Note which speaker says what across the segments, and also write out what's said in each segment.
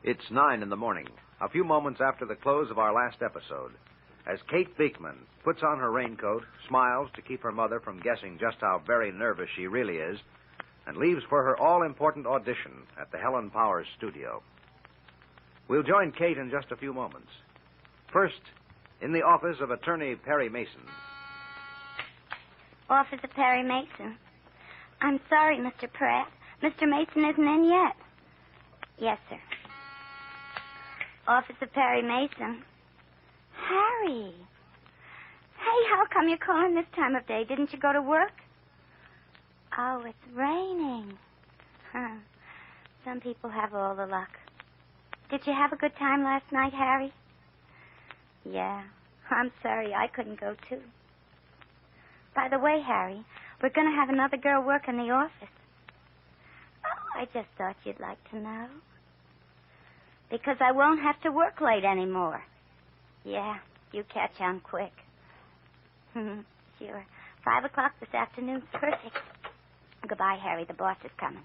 Speaker 1: It's 9 in the morning, a few moments after the close of our last episode, as Kate Beekman puts on her raincoat, smiles to keep her mother from guessing just how very nervous she really is, and leaves for her all-important audition at the Helen Powers studio. We'll join Kate in just a few moments. First, in the office of Attorney Perry Mason.
Speaker 2: Office of Perry Mason. I'm sorry, Mr. Pratt. Mr. Mason isn't in yet. Yes, sir. Office of Perry Mason. Harry. Hey, how come you're calling this time of day? Didn't you go to work? Oh, it's raining. Huh. Some people have all the luck. Did you have a good time last night, Harry? Yeah. I'm sorry I couldn't go, too. By the way, Harry, we're going to have another girl work in the office. Oh, I just thought you'd like to know. Because I won't have to work late anymore. Yeah, you catch on quick. Sure. 5 o'clock this afternoon's perfect. Goodbye, Harry. The boss is coming.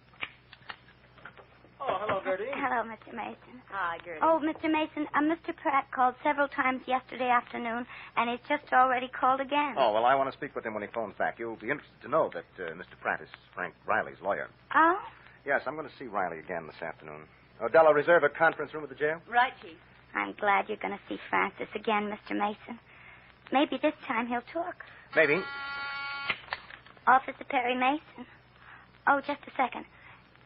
Speaker 3: Oh, hello, Gertie.
Speaker 2: Hello, Mr. Mason.
Speaker 4: Hi, Gertie.
Speaker 2: Oh, Mr. Mason, Mr. Pratt called several times yesterday afternoon, and he's just already called again.
Speaker 1: Oh, well, I want to speak with him when he phones back. You'll be interested to know that Mr. Pratt is Frank Riley's lawyer.
Speaker 2: Oh?
Speaker 1: Yes, I'm going to see Riley again this afternoon. Della, reserve a conference room at the jail?
Speaker 4: Right, Chief.
Speaker 2: I'm glad you're going to see Francis again, Mr. Mason. Maybe this time he'll talk.
Speaker 1: Maybe.
Speaker 2: Office of Perry Mason. Oh, just a second.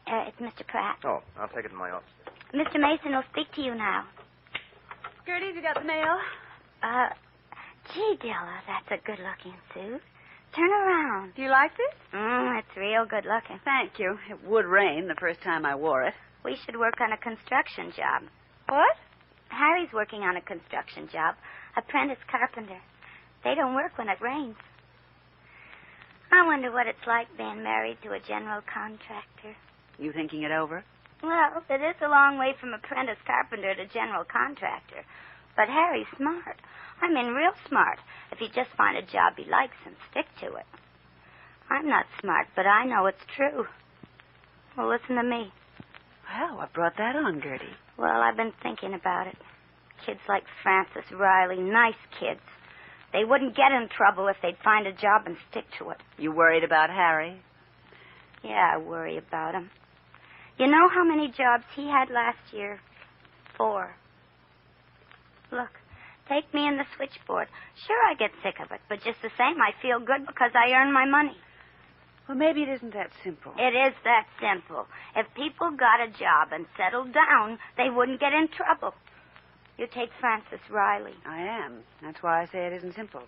Speaker 2: It's Mr. Pratt.
Speaker 1: Oh, I'll take it in my office.
Speaker 2: Mr. Mason will speak to you now.
Speaker 4: Gertie, have you got the mail?
Speaker 2: Gee, Della, that's a good-looking suit. Turn around.
Speaker 4: Do you like this?
Speaker 2: It's real good-looking.
Speaker 4: Thank you. It would rain the first time I wore it.
Speaker 2: We should work on a construction job.
Speaker 4: What?
Speaker 2: Harry's working on a construction job. Apprentice carpenter. They don't work when it rains. I wonder what it's like being married to a general contractor.
Speaker 4: You thinking it over?
Speaker 2: Well, it is a long way from apprentice carpenter to general contractor. But Harry's smart. I mean, real smart, if he just find a job he likes and stick to it. I'm not smart, but I know it's true. Well, listen to me.
Speaker 4: Well, what brought that on, Gertie?
Speaker 2: Well, I've been thinking about it. Kids like Francis Riley, nice kids. They wouldn't get in trouble if they'd find a job and stick to it.
Speaker 4: You worried about Harry?
Speaker 2: Yeah, I worry about him. You know how many jobs he had last year? 4. Look, take me in the switchboard. Sure, I get sick of it, but just the same, I feel good because I earn my money.
Speaker 4: Well, maybe it isn't that simple.
Speaker 2: It is that simple. If people got a job and settled down, they wouldn't get in trouble. You take Francis Riley.
Speaker 4: I am. That's why I say it isn't simple.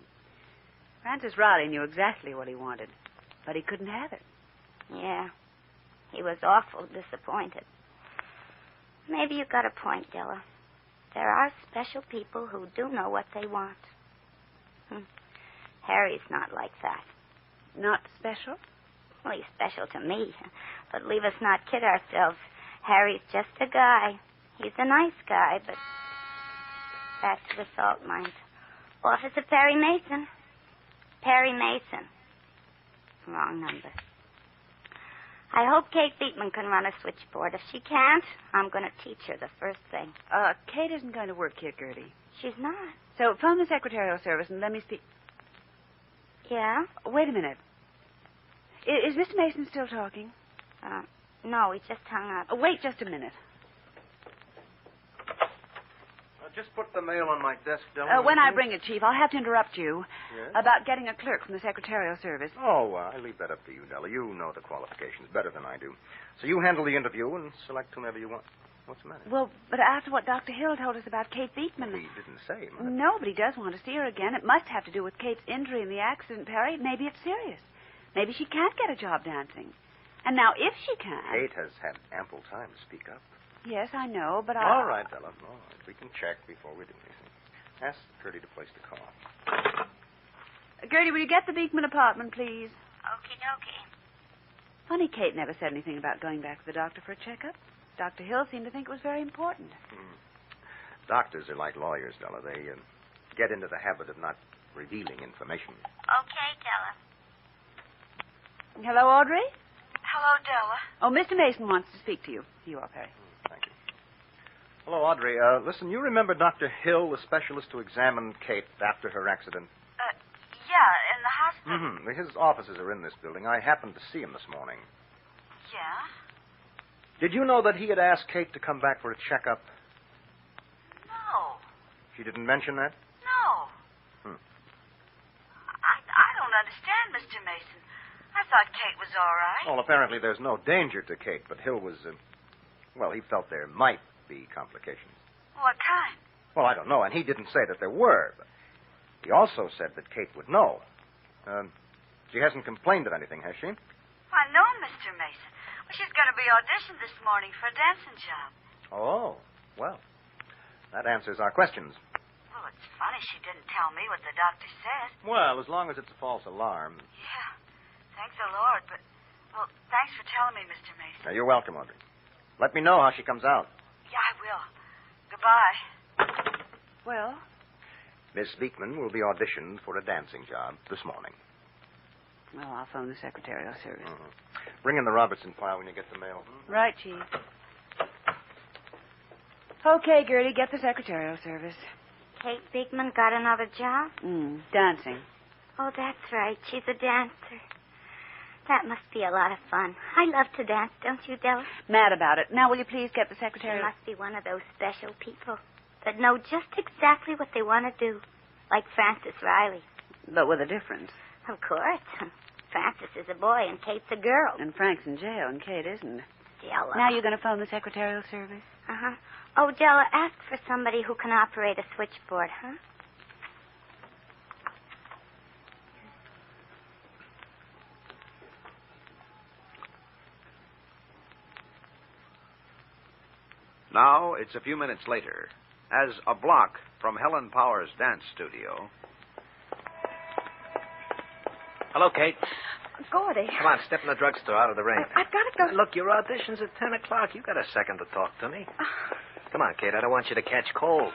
Speaker 4: Francis Riley knew exactly what he wanted, but he couldn't have it.
Speaker 2: Yeah, he was awful disappointed. Maybe you got a point, Della. There are special people who do know what they want. Harry's not like that.
Speaker 4: Not special?
Speaker 2: Well, he's special to me. But leave us not kid ourselves. Harry's just a guy. He's a nice guy, but... Back to the salt mines. Office of Perry Mason. Perry Mason. Wrong number. I hope Kate Beekman can run a switchboard. If she can't, I'm going to teach her the first thing.
Speaker 4: Kate isn't going to work here, Gertie.
Speaker 2: She's not.
Speaker 4: So phone the secretarial service and let me speak.
Speaker 2: Yeah?
Speaker 4: Wait a minute. Is Mr. Mason still talking?
Speaker 2: No, he just hung up.
Speaker 4: Wait just a minute.
Speaker 1: Just put the mail on my desk, Della.
Speaker 4: When I bring it, Chief, I'll have to interrupt you.
Speaker 1: Yes?
Speaker 4: About getting a clerk from the secretarial service.
Speaker 1: Oh, I leave that up to you, Della. You know the qualifications better than I do. So you handle the interview and select whomever you want. What's the matter?
Speaker 4: Well, but after what Dr. Hill told us about Kate Beekman...
Speaker 1: He didn't say.
Speaker 4: No, but he does want to see her again. It must have to do with Kate's injury in the accident, Perry. Maybe it's serious. Maybe she can't get a job dancing. And now, if she can...
Speaker 1: Kate has had ample time to speak up.
Speaker 4: Yes, I know, but
Speaker 1: All right, Della. All right. We can check before we do anything. Ask Gertie to place the call.
Speaker 4: Gertie, will you get the Beekman apartment, please?
Speaker 2: Okie dokie.
Speaker 4: Funny Kate never said anything about going back to the doctor for a checkup. Dr. Hill seemed to think it was very important.
Speaker 1: Doctors are like lawyers, Della. They get into the habit of not revealing information.
Speaker 2: Okay, Della.
Speaker 4: Hello, Audrey?
Speaker 5: Hello, Della.
Speaker 4: Oh, Mr. Mason wants to speak to you. Here you are, Perry.
Speaker 1: Thank you.
Speaker 3: Hello, Audrey. Listen, you remember Dr. Hill, the specialist who examined Kate after her accident?
Speaker 4: Yeah, in the hospital.
Speaker 3: Mm-hmm. His offices are in this building. I happened to see him this morning.
Speaker 4: Yeah?
Speaker 3: Did you know that he had asked Kate to come back for a checkup?
Speaker 4: No.
Speaker 3: She didn't mention that?
Speaker 4: No. I don't understand, Mr. Mason. I thought Kate was all right.
Speaker 3: Well, apparently there's no danger to Kate, but Hill was, he felt there might be complications.
Speaker 4: What kind?
Speaker 3: Well, I don't know, and he didn't say that there were, but he also said that Kate would know. She hasn't complained of anything, has she?
Speaker 4: Why, no, Mr. Mason. Well, she's going to be auditioned this morning for a dancing job.
Speaker 3: Oh, well, that answers our questions.
Speaker 4: Well, it's funny she didn't tell me what the doctor said.
Speaker 3: Well, as long as it's a false alarm.
Speaker 4: Yeah. Thank the Lord, but, well, thanks for telling me, Mr. Mason.
Speaker 3: Now, you're welcome, Audrey. Let me know how she comes out.
Speaker 4: Yeah, I will. Goodbye. Well?
Speaker 3: Miss Beekman will be auditioned for a dancing job this morning.
Speaker 4: Well, I'll phone the secretarial service.
Speaker 3: Mm-hmm. Bring in the Robertson file when you get the mail.
Speaker 4: Right, Chief. Okay, Gertie, get the secretarial service.
Speaker 2: Kate Beekman got another job?
Speaker 4: Dancing.
Speaker 2: Oh, that's right. She's a dancer. That must be a lot of fun. I love to dance, don't you, Della?
Speaker 4: Mad about it. Now, will you please get the
Speaker 2: She
Speaker 4: secretarial...
Speaker 2: must be one of those special people that know just exactly what they want to do, like Francis Riley.
Speaker 4: But with a difference.
Speaker 2: Of course. Francis is a boy and Kate's a girl.
Speaker 4: And Frank's in jail and Kate isn't.
Speaker 2: Della.
Speaker 4: Now you're going to phone the secretarial service?
Speaker 2: Uh-huh. Oh, Della, ask for somebody who can operate a switchboard, huh?
Speaker 1: Now, it's a few minutes later, as a block from Helen Power's dance studio.
Speaker 5: Hello, Kate.
Speaker 6: Gordy.
Speaker 5: Come on, step in the drugstore out of the rain.
Speaker 6: I've got to go.
Speaker 5: Look, your audition's at 10 o'clock. You got a second to talk to me. Come on, Kate. I don't want you to catch cold.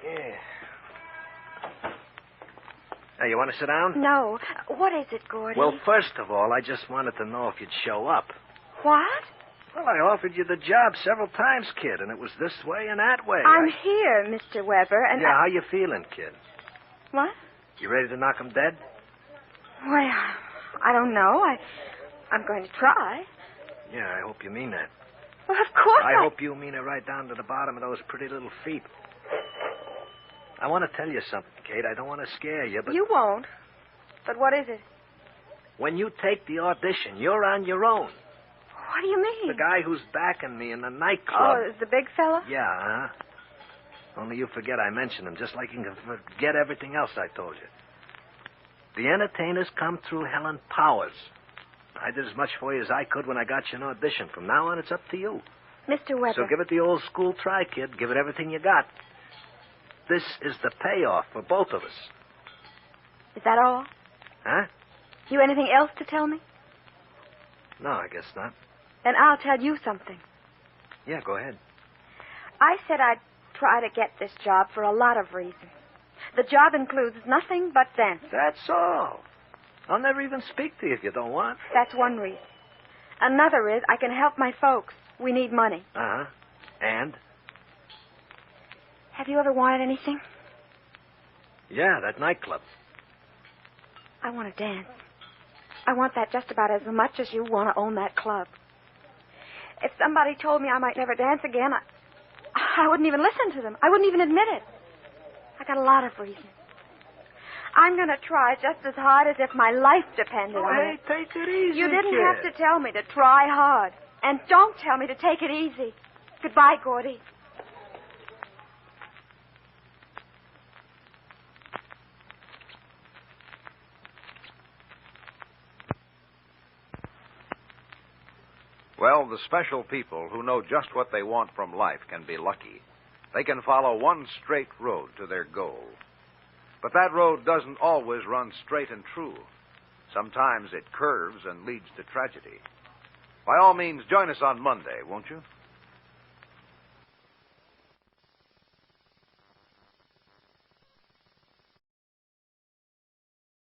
Speaker 5: Yeah. Now, you want to sit down?
Speaker 6: No. What is it, Gordy?
Speaker 5: Well, first of all, I just wanted to know if you'd show up.
Speaker 6: What?
Speaker 5: Well, I offered you the job several times, kid, and it was this way and that way.
Speaker 6: I'm here, Mr. Weber, and
Speaker 5: Yeah, how you feeling, kid?
Speaker 6: What?
Speaker 5: You ready to knock 'em dead?
Speaker 6: Well, I don't know. I'm going to try.
Speaker 5: Yeah, I hope you mean that.
Speaker 6: Well, of course
Speaker 5: I hope you mean it right down to the bottom of those pretty little feet. I want to tell you something, Kate. I don't want to scare you, but...
Speaker 6: You won't. But what is it?
Speaker 5: When you take the audition, you're on your own.
Speaker 6: What do you mean?
Speaker 5: The guy who's backing me in the nightclub.
Speaker 6: Oh, is the big fella?
Speaker 5: Yeah, Only you forget I mentioned him, just like you can forget everything else I told you. The entertainers come through Helen Powers. I did as much for you as I could when I got you an audition. From now on, it's up to you.
Speaker 6: Mr. Weber.
Speaker 5: So give it the old school try, kid. Give it everything you got. This is the payoff for both of us.
Speaker 6: Is that all?
Speaker 5: Huh?
Speaker 6: You anything else to tell me?
Speaker 5: No, I guess not.
Speaker 6: Then I'll tell you something.
Speaker 5: Yeah, go ahead.
Speaker 6: I said I'd try to get this job for a lot of reasons. The job includes nothing but dancing.
Speaker 5: That's all. I'll never even speak to you if you don't want.
Speaker 6: That's one reason. Another is I can help my folks. We need money.
Speaker 5: Uh-huh. And?
Speaker 6: Have you ever wanted anything?
Speaker 5: Yeah, that nightclub.
Speaker 6: I want to dance. I want that just about as much as you want to own that club. If somebody told me I might never dance again, I wouldn't even listen to them. I wouldn't even admit it. I got a lot of reasons. I'm going to try just as hard as if my life depended on it.
Speaker 5: Hey, take it easy,
Speaker 6: You didn't
Speaker 5: kid.
Speaker 6: have to tell me to try hard. And don't tell me to take it easy. Goodbye, Gordy.
Speaker 1: Well, the special people who know just what they want from life can be lucky. They can follow one straight road to their goal. But that road doesn't always run straight and true. Sometimes it curves and leads to tragedy. By all means, join us on Monday, won't you?